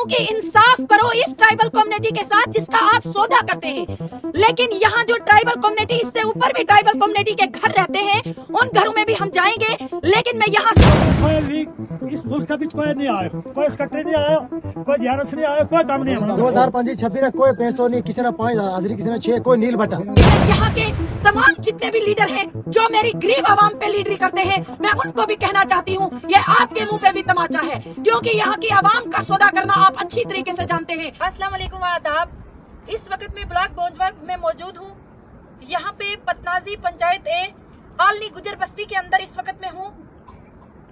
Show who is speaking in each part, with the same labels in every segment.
Speaker 1: कि इंसाफ करो इस ट्राइबल कम्युनिटी के साथ जिसका आप सौदा करते हैं। लेकिन यहाँ जो ट्राइबल कम्युनिटी, इससे ऊपर भी ट्राइबल कम्युनिटी के घर रहते हैं, उन घरों में भी हम जाएंगे। लेकिन मैं यहाँ
Speaker 2: इस मुल्क का बीच कोई नहीं आया, कोई सेक्रेटरी नहीं आया, कोई ध्यानस नहीं आया, कोई काम नहीं है।
Speaker 3: 2025-26 में कोई पैसों नहीं, किसी ने 5 हाजिरी, किसी ने 6, कोई नील बटा।
Speaker 1: यहाँ के तमाम जितने भी लीडर हैं जो मेरी गरीब आवाम पे लीडरी करते हैं, मैं उनको भी कहना चाहती हूँ ये आपके मुंह पे भी तमाचा है, क्योंकि यहाँ की आवाम का सौदा करना आप अच्छी तरीके से जानते हैं। अस्सलाम वालेकुम आदाब। इस वक्त मैं ब्लॉक बोंजवा में मौजूद हूँ। यहाँ पे पतनाजी पंचायत ए आलनी गुजर बस्ती के अंदर इस वक्त में हूँ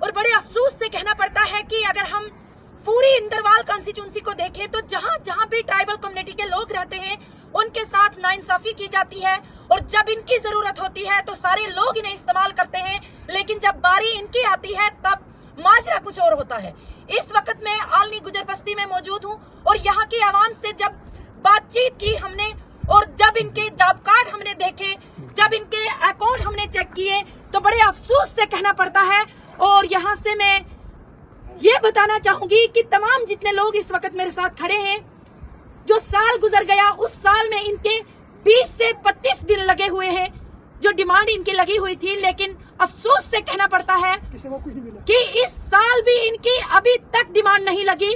Speaker 1: और बड़े अफसोस से कहना पड़ता है कि अगर हम पूरी इंदरवाल कॉन्स्टिट्यूंसी को देखें तो जहाँ जहाँ भी ट्राइबल कम्युनिटी के लोग रहते हैं उनके साथ नाइंसाफी की जाती है और जब इनकी जरूरत होती है तो सारे लोग इन्हें इस्तेमाल करते हैं, लेकिन जब बारी इनकी आती है तब माजरा कुछ और होता है। इस वक्त मैं आलनी गुजर बस्ती में मौजूद हूँ और यहाँ की आवाम से जब बातचीत की हमने और जब इनके जॉब कार्ड हमने देखे, जब इनके अकाउंट हमने चेक किए तो बड़े अफसोस से कहना पड़ता है। और यहाँ से मैं ये बताना चाहूंगी कि तमाम जितने लोग इस वक्त मेरे साथ खड़े हैं, जो साल गुजर गया उस साल में इनके 20 से 25 दिन लगे हुए हैं जो डिमांड इनकी लगी हुई थी, लेकिन अफसोस से कहना पड़ता है कि इस साल भी इनकी अभी तक डिमांड नहीं लगी।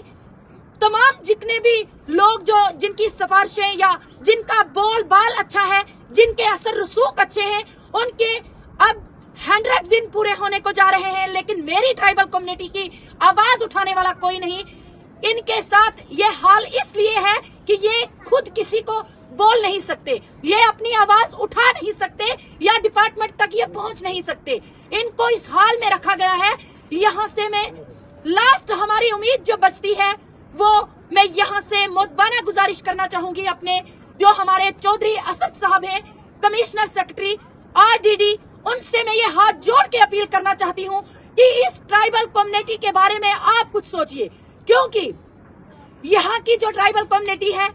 Speaker 1: तमाम जितने भी लोग जो जिनकी सिफारिशें या जिनका बोल बाल अच्छा है, जिनके असर रसूख अच्छे हैं, उनके अब 100 दिन पूरे होने को जा रहे हैं, लेकिन मेरी ट्राइबल कम्युनिटी की आवाज उठाने वाला कोई नहीं। इनके साथ ये हाल इसलिए है कि ये खुद किसी को बोल नहीं सकते, ये अपनी आवाज उठा नहीं सकते या डिपार्टमेंट तक ये पहुंच नहीं सकते। इनको इस हाल में रखा गया है। यहाँ से मैं लास्ट हमारी उम्मीद जो बचती है वो मैं यहाँ से मुतबाना गुजारिश करना चाहूंगी अपने जो हमारे चौधरी असद साहब हैं, कमिश्नर सेक्रेटरी RDD, उनसे मैं ये हाथ जोड़ के अपील करना चाहती हूँ कि इस ट्राइबल कम्युनिटी के बारे में आप कुछ सोचिए, क्योंकि यहाँ की जो ट्राइबल कम्युनिटी है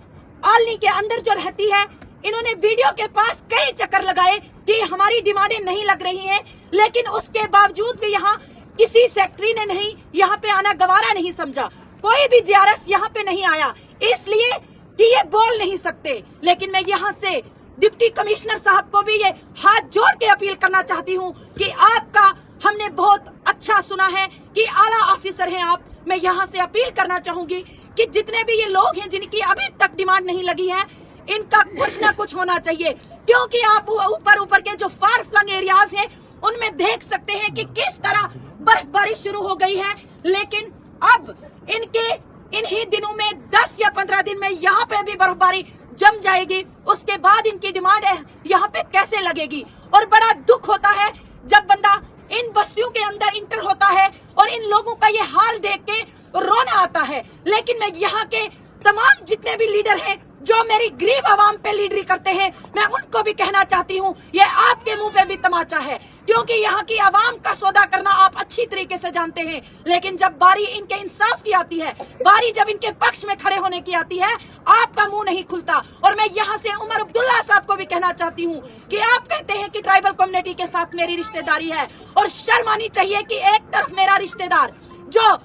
Speaker 1: आलनी के अंदर जो रहती है, इन्होंने वीडियो के पास कई चक्कर लगाए कि हमारी डिमांडें नहीं लग रही हैं, लेकिन उसके बावजूद भी यहाँ किसी सेक्रेटरी ने नहीं यहाँ पे आना गवारा नहीं समझा, कोई भी JRS यहाँ पे नहीं आया, इसलिए कि ये बोल नहीं सकते। लेकिन मैं यहाँ से डिप्टी कमिश्नर साहब को भी ये हाथ जोड़ के अपील करना चाहती हूँ कि आपका हमने बहुत अच्छा सुना है कि आला ऑफिसर हैं आप। मैं यहाँ से अपील करना चाहूंगी कि जितने भी ये लोग हैं जिनकी अभी तक डिमांड नहीं लगी है, इनका कुछ ना कुछ होना चाहिए, क्योंकि आप ऊपर के जो फार फ्लंग एरियाज हैं उनमें देख सकते हैं कि किस तरह बर्फबारी शुरू हो गई है, लेकिन अब इनके इन्हीं दिनों में 10 या 15 दिन में यहाँ पे भी बर्फबारी जम जाएगी, उसके बाद इनकी डिमांड यहाँ पे कैसे लगेगी। और बड़ा दुख होता है जब बंदा इन बस्तियों के अंदर इंटर होता है और इन लोगों का ये हाल देख के रोना आता है। लेकिन मैं यहाँ के तमाम जितने भी लीडर हैं जो मेरी गरीब आवाम पे लीडरी करते हैं, मैं उनको भी कहना चाहती हूँ ये आपके मुंह पे भी तमाचा है, क्योंकि यहाँ की आवाम का सौदा करना आप अच्छी तरीके से जानते हैं, लेकिन जब बारी इनके इंसाफ की आती है, बारी जब इनके पक्ष में खड़े होने की आती है, आपका मुंह नहीं खुलता। और मैं यहाँ से उमर अब्दुल्ला साहब को भी कहना चाहती हूँ कि आप कहते हैं कि ट्राइबल कम्युनिटी के साथ मेरी रिश्तेदारी है, और शर्म आनी चाहिए कि एक तरफ मेरा रिश्तेदार जो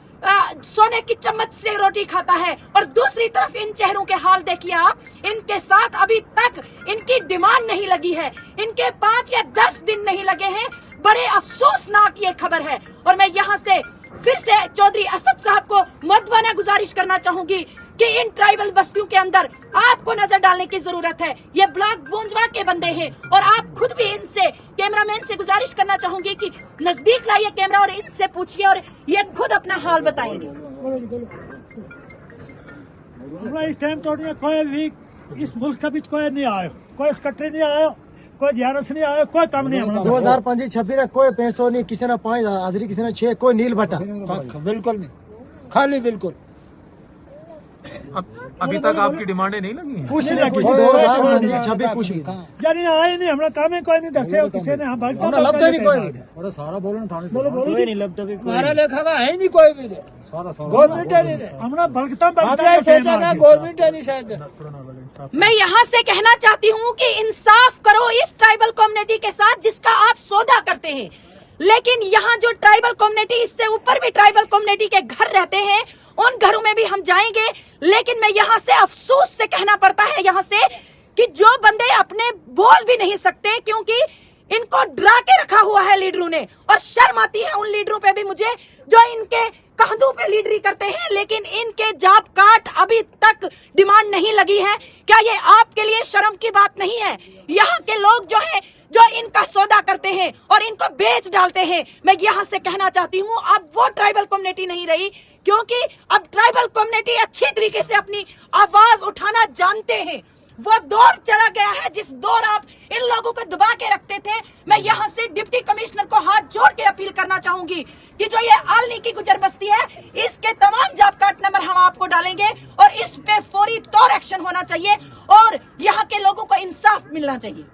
Speaker 1: सोने की चम्मच से रोटी खाता है और दूसरी तरफ इन चेहरों के हाल देखिए आप, इनके साथ अभी तक इनकी डिमांड नहीं लगी है, इनके 5 या 10 दिन नहीं लगे हैं। बड़े अफसोसनाक ये खबर है। और मैं यहाँ से फिर से चौधरी असद साहब को मुतबाना गुजारिश करना चाहूंगी कि इन ट्राइबल बस्तियों के अंदर आपको नजर डालने की जरूरत है। ये ब्लॉक बोंजवा के बंदे हैं और आप खुद भी इनसे, कैमरामैन से गुजारिश करना चाहूंगी कि नजदीक लाइए कैमरा और इनसे पूछिए और ये खुद अपना हाल बताएंगे।
Speaker 2: इस टाइम तो कोई भी इस मुल्क का बीच कोई नहीं आया, कोई सेक्रेटरी नहीं आया, कोई ध्यानस नहीं आया, कोई काम नहीं है।
Speaker 3: 2025-26 में कोई पैसों नहीं, किसी ने 5 हाजिरी, किसी ने 6, कोई नील बटा।
Speaker 4: बिल्कुल नहीं, खाली बिल्कुल।
Speaker 5: अभी तक आपकी डिमांडें नहीं लगी हैं?
Speaker 3: कुछ नहीं, 2025-26 कुछ भी
Speaker 2: यानी आए नहीं, हमारा काम है कोई नहीं दसे किसी ने
Speaker 4: लगता नहीं कोई
Speaker 2: सारा बोलो कोई नहीं लगता
Speaker 4: हमारा लेखा का है नहीं कोई भी, गवर्नमेंट है नहीं,
Speaker 2: हमारा बलकता
Speaker 4: गवर्नमेंट है नहीं शायद।
Speaker 1: मैं यहाँ से कहना चाहती हूँ कि इंसाफ करो इस ट्राइबल कम्युनिटी के साथ जिसका आप सौदा करते हैं, लेकिन यहाँ जो ट्राइबल कम्युनिटी, इससे ऊपर भी ट्राइबल कम्युनिटी के घर रहते हैं, उन घरों में भी हम जाएंगे, लेकिन मैं यहाँ से अफसोस से कहना पड़ता है यहाँ से कि जो बंदे अपने बोल भी नहीं सकते क्योंकि इनको डरा के रखा हुआ है लीडरों ने, और शर्म आती है उन लीडरों पे भी मुझे जो इनके कंधों पे लीडरी करते हैं, लेकिन इनके जॉब कार्ड अभी तक डिमांड नहीं लगी है। क्या ये आपके लिए शर्म की बात नहीं है? यहाँ के लोग जो है जो इनका सौदा करते हैं और इनको बेच डालते हैं, मैं यहाँ से कहना चाहती हूँ अब वो ट्राइबल कम्युनिटी नहीं रही, क्योंकि अब ट्राइबल कम्युनिटी अच्छी तरीके से अपनी आवाज उठाना जानते हैं। वो दौर चला गया है जिस दौर आप इन लोगों को दबा के रखते थे। मैं यहाँ से डिप्टी कमिश्नर को हाथ जोड़ के अपील करना चाहूंगी कि जो ये आलनी की गुजर बस्ती है, इसके तमाम जॉब कार्ड नंबर हम आपको डालेंगे और इस पे फौरी तौर एक्शन होना चाहिए और यहाँ के लोगों को इंसाफ मिलना चाहिए।